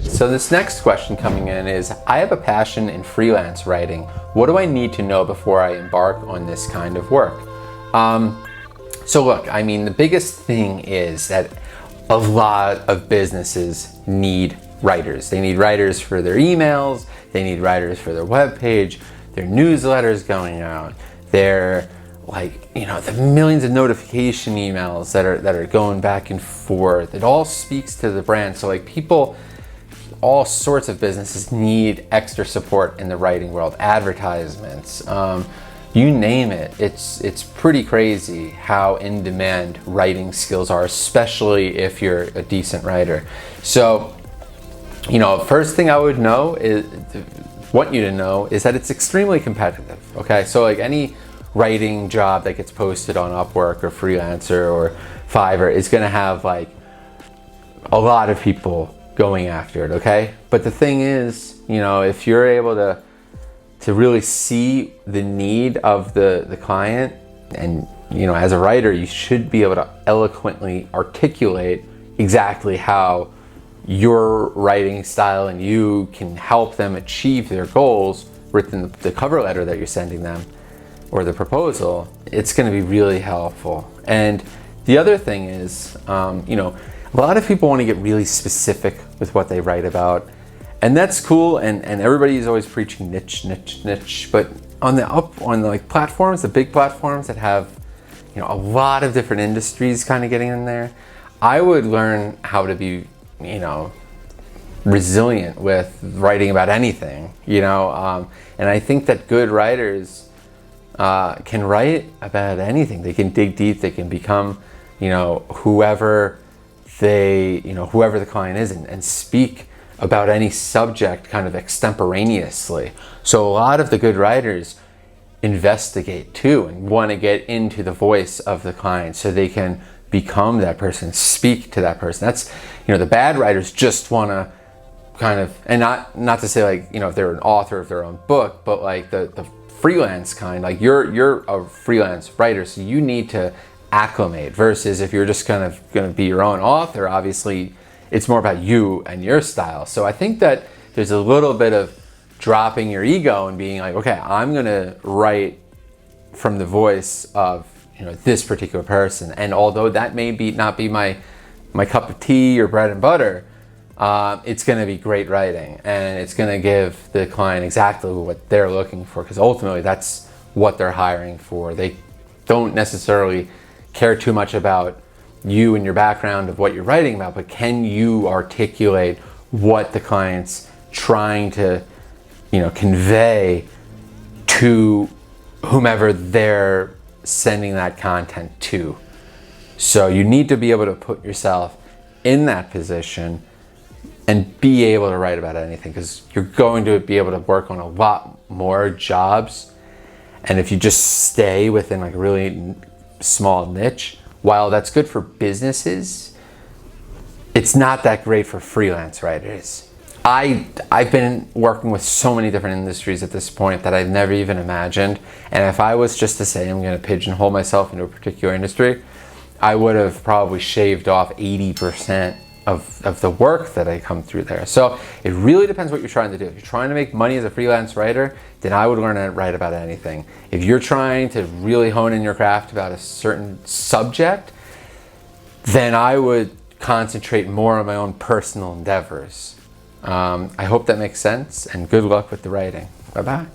So this next question coming in is, I have a passion in freelance writing. What do I need to know before I embark on this kind of work? So look, I mean, the biggest thing is that a lot of businesses need writers. They need writers for their emails, they need writers for their webpage, their newsletters going out, their the millions of notification emails that are going back and forth. It all speaks to the brand. So people, all sorts of businesses need extra support in the writing world, advertisements, you name it. It's pretty crazy how in demand writing skills are, especially if you're a decent writer. So, first thing I would want you to know is that it's extremely competitive. Okay, so any writing job that gets posted on Upwork or Freelancer or Fiverr is going to have a lot of people going after it. Okay, but the thing is, if you're able to really see the need of the client, and as a writer you should be able to eloquently articulate exactly how your writing style and you can help them achieve their goals within the cover letter that you're sending them or the proposal. It's going to be really helpful. And the other thing is, a lot of people want to get really specific with what they write about, and that's cool, and everybody's always preaching niche, but on the platforms, the big platforms that have a lot of different industries kind of getting in there, I would learn how to be resilient with writing about anything, and I think that good writers can write about anything. They can dig deep, they can become whoever the client is, and speak about any subject kind of extemporaneously. So a lot of the good writers investigate too and want to get into the voice of the client so they can become that person, speak to that person. That's, the bad writers just want to kind of, and not to say if they're an author of their own book, but the freelance kind, you're a freelance writer, so you need to acclimate, versus if you're just kind of going to be your own author, obviously it's more about you and your style. So I think that there's a little bit of dropping your ego and being okay, I'm going to write from the voice of this particular person, and although that may not be my cup of tea or bread and butter, it's going to be great writing, and it's going to give the client exactly what they're looking for, because ultimately that's what they're hiring for. They don't necessarily care too much about you and your background of what you're writing about, but can you articulate what the client's trying to convey to whomever they're sending that content to. So you need to be able to put yourself in that position and be able to write about anything, because you're going to be able to work on a lot more jobs. And if you just stay within a really small niche, while that's good for businesses, it's not that great for freelance writers. I've been working with so many different industries at this point that I've never even imagined. And if I was just to say I'm going to pigeonhole myself into a particular industry, I would have probably shaved off 80% of the work that I come through there. So it really depends what you're trying to do. If you're trying to make money as a freelance writer, then I would learn to write about anything. If you're trying to really hone in your craft about a certain subject, then I would concentrate more on my own personal endeavors. I hope that makes sense, and good luck with the writing. Bye-bye.